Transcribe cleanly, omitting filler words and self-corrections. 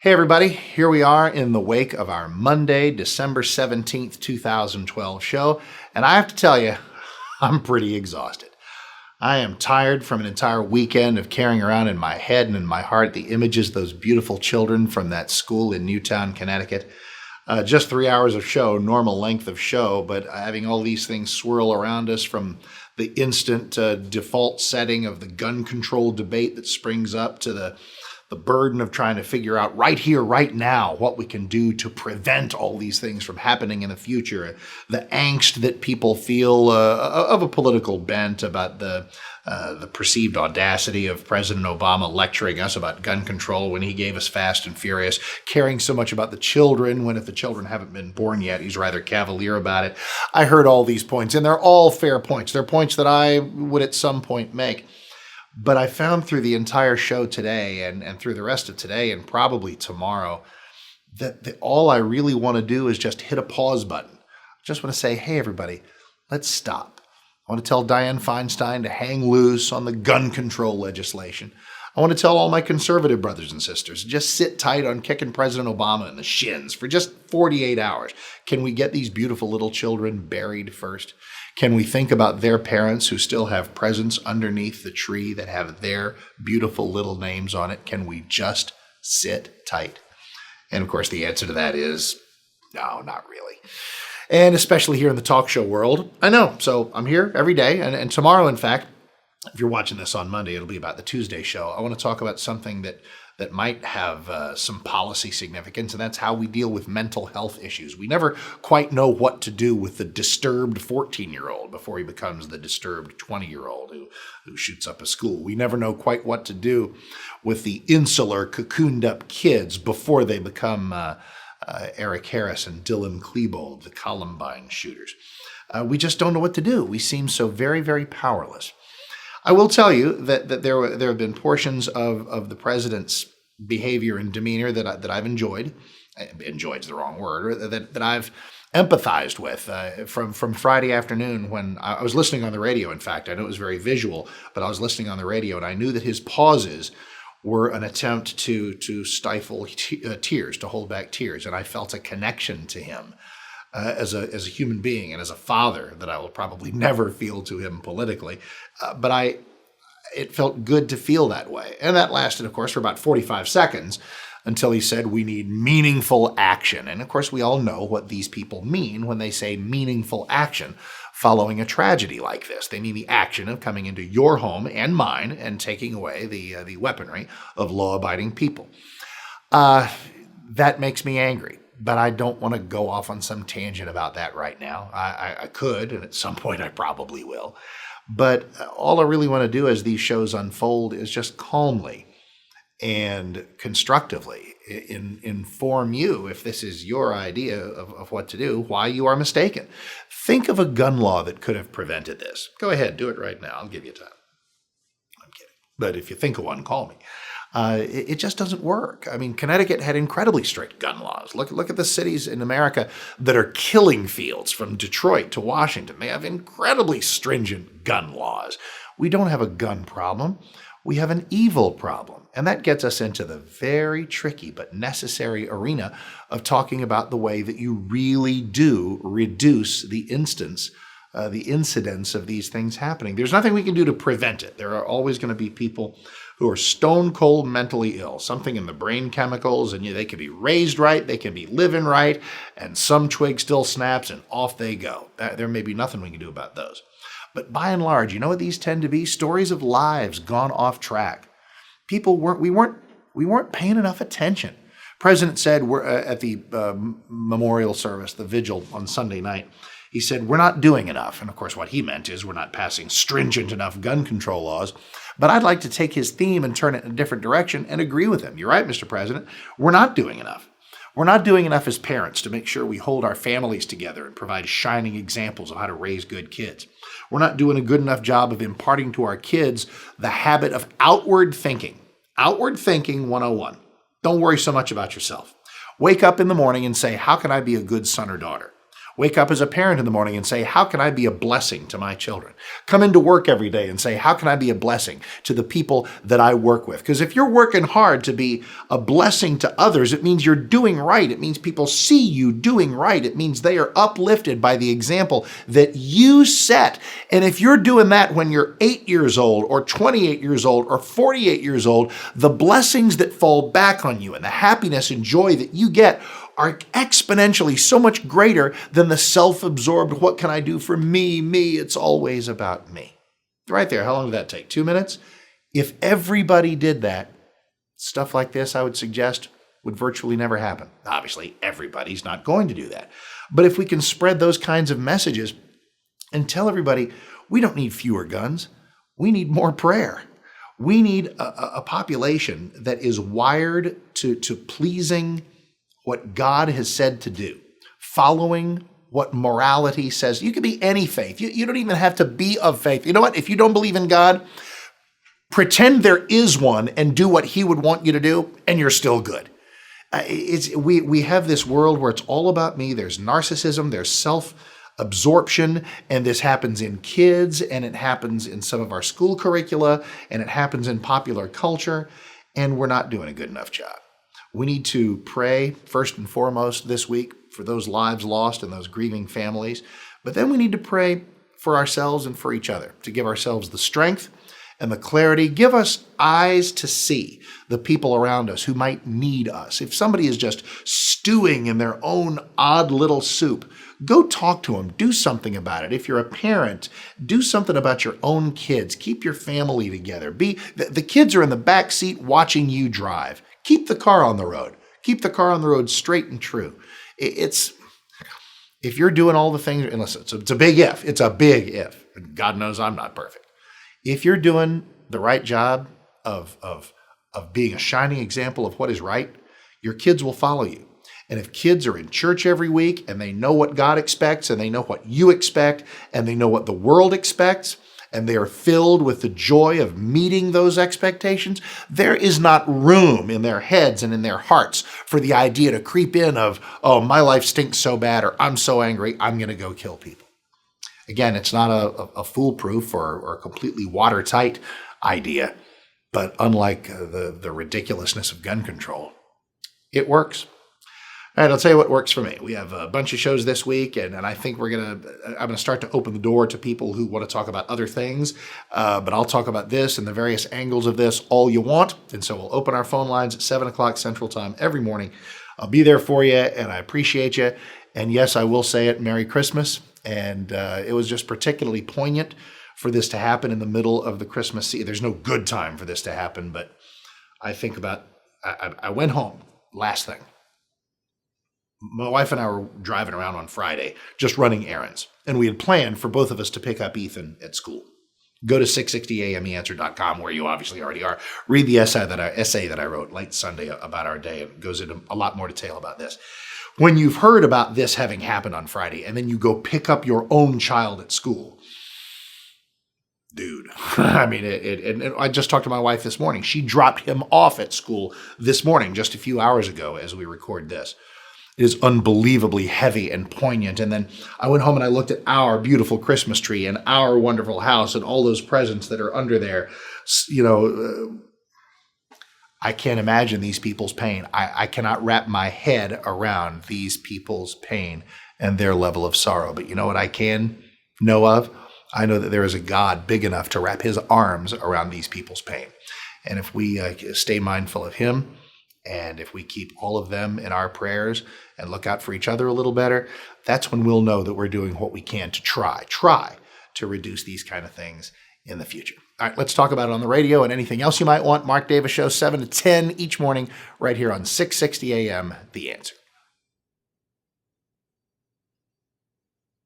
Hey everybody, here we are in the wake of our Monday, December 17th, 2012 show, and I have to tell you, I'm pretty exhausted. I am tired from an entire weekend of carrying around in my head and in my heart the images of those beautiful children from that school in Newtown, Connecticut. Just 3 hours of show, normal length of show, but having all these things swirl around us from the instant default setting of the gun control debate that springs up to the burden of trying to figure out right here, right now, what we can do to prevent all these things from happening in the future. The angst that people feel of a political bent about the perceived audacity of President Obama lecturing us about gun control when he gave us Fast and Furious, caring so much about the children when if the children haven't been born yet, he's rather cavalier about it. I heard all these points, and they're all fair points. They're points that I would at some point make. But I found through the entire show today and through the rest of today and probably tomorrow that all I really want to do is just hit a pause button. I just want to say, hey, everybody, let's stop. I want to tell Dianne Feinstein to hang loose on the gun control legislation. I want to tell all my conservative brothers and sisters, just sit tight on kicking President Obama in the shins for just 48 hours. Can we get these beautiful little children buried first? Can we think about their parents who still have presents underneath the tree that have their beautiful little names on it? Can we just sit tight? And of course, the answer to that is no, not really. And especially here in the talk show world, I know. So I'm here every day. And tomorrow, in fact, if you're watching this on Monday, it'll be about the Tuesday show. I want to talk about something that might have some policy significance, and that's how we deal with mental health issues. We never quite know what to do with the disturbed 14-year-old before he becomes the disturbed 20-year-old who shoots up a school. We never know quite what to do with the insular, cocooned-up kids before they become Eric Harris and Dylan Klebold, the Columbine shooters. We just don't know what to do. We seem so very, very powerless. I will tell you that there have been portions of the president's behavior and demeanor that I've enjoyed. Enjoyed's the wrong word. That I've empathized with from Friday afternoon when I was listening on the radio. In fact, I know it was very visual, but I was listening on the radio, and I knew that his pauses were an attempt to stifle tears, to hold back tears, and I felt a connection to him. As a human being and as a father that I will probably never feel to him politically. But it felt good to feel that way. And that lasted, of course, for about 45 seconds until he said we need meaningful action. And of course, we all know what these people mean when they say meaningful action following a tragedy like this. They mean the action of coming into your home and mine and taking away the weaponry of law-abiding people. That makes me angry. But I don't want to go off on some tangent about that right now. I could, and at some point I probably will. But all I really want to do as these shows unfold is just calmly and constructively inform you, if this is your idea of what to do, why you are mistaken. Think of a gun law that could have prevented this. Go ahead, do it right now. I'll give you time. I'm kidding. But if you think of one, call me. It just doesn't work. I mean, Connecticut had incredibly strict gun laws. Look at the cities in America that are killing fields from Detroit to Washington. They have incredibly stringent gun laws. We don't have a gun problem. We have an evil problem. And that gets us into the very tricky but necessary arena of talking about the way that you really do reduce the incidence of these things happening. There's nothing we can do to prevent it. There are always going to be people who are stone cold mentally ill, something in the brain chemicals, and they can be raised right, they can be living right, and some twig still snaps and off they go. There may be nothing we can do about those. But by and large, you know what these tend to be? Stories of lives gone off track. We weren't paying enough attention. President said we're at the memorial service, the vigil on Sunday night. He said, we're not doing enough. And of course, what he meant is we're not passing stringent enough gun control laws. But I'd like to take his theme and turn it in a different direction and agree with him. You're right, Mr. President. We're not doing enough. We're not doing enough as parents to make sure we hold our families together and provide shining examples of how to raise good kids. We're not doing a good enough job of imparting to our kids the habit of outward thinking. Outward thinking 101. Don't worry so much about yourself. Wake up in the morning and say, how can I be a good son or daughter? Wake up as a parent in the morning and say, how can I be a blessing to my children? Come into work every day and say, how can I be a blessing to the people that I work with? Because if you're working hard to be a blessing to others, it means you're doing right. It means people see you doing right. It means they are uplifted by the example that you set. And if you're doing that when you're 8 years old or 28 years old or 48 years old, the blessings that fall back on you and the happiness and joy that you get are exponentially so much greater than the self-absorbed, what can I do for me, it's always about me. Right there, how long did that take? 2 minutes? If everybody did that, stuff like this, I would suggest, would virtually never happen. Obviously, everybody's not going to do that. But if we can spread those kinds of messages and tell everybody, we don't need fewer guns, we need more prayer. We need a population that is wired to pleasing what God has said to do, following what morality says. You can be any faith. You don't even have to be of faith. You know what? If you don't believe in God, pretend there is one and do what he would want you to do, and you're still good. We have this world where it's all about me. There's narcissism, there's self-absorption, and this happens in kids, and it happens in some of our school curricula, and it happens in popular culture, and we're not doing a good enough job. We need to pray first and foremost this week for those lives lost and those grieving families. But then we need to pray for ourselves and for each other, to give ourselves the strength and the clarity. Give us eyes to see the people around us who might need us. If somebody is just stewing in their own odd little soup, go talk to them. Do something about it. If you're a parent, do something about your own kids. Keep your family together. The kids are in the back seat watching you drive. Keep the car on the road. Keep the car on the road straight and true. If you're doing all the things, and listen, it's a big if. It's a big if. God knows I'm not perfect. If you're doing the right job of being a shining example of what is right, your kids will follow you. And if kids are in church every week and they know what God expects and they know what you expect and they know what the world expects, and they are filled with the joy of meeting those expectations, there is not room in their heads and in their hearts for the idea to creep in of, oh, my life stinks so bad, or I'm so angry, I'm going to go kill people. Again, it's not a foolproof or a completely watertight idea, but unlike the ridiculousness of gun control, it works. All right, I'll tell you what works for me. We have a bunch of shows this week, and I think I'm gonna start to open the door to people who want to talk about other things. But I'll talk about this and the various angles of this all you want. And so we'll open our phone lines at 7 o'clock Central Time every morning. I'll be there for you, and I appreciate you. And yes, I will say it, Merry Christmas. And it was just particularly poignant for this to happen in the middle of the Christmas season. There's no good time for this to happen, but I think about, I went home, last thing. My wife and I were driving around on Friday, just running errands. And we had planned for both of us to pick up Ethan at school. Go to 660ameanswer.com, where you obviously already are. Read the essay that I wrote late Sunday about our day. It goes into a lot more detail about this. When you've heard about this having happened on Friday, and then you go pick up your own child at school, dude, I mean, and I just talked to my wife this morning. She dropped him off at school this morning, just a few hours ago as we record this. It is unbelievably heavy and poignant. And then I went home and I looked at our beautiful Christmas tree and our wonderful house and all those presents that are under there. You know, I can't imagine these people's pain. I cannot wrap my head around these people's pain and their level of sorrow. But you know what I can know of? I know that there is a God big enough to wrap his arms around these people's pain. And if we stay mindful of him, and if we keep all of them in our prayers and look out for each other a little better, that's when we'll know that we're doing what we can to try to reduce these kind of things in the future. All right, let's talk about it on the radio and anything else you might want. Mark Davis Show, 7 to 10 each morning, right here on 660 AM, The Answer.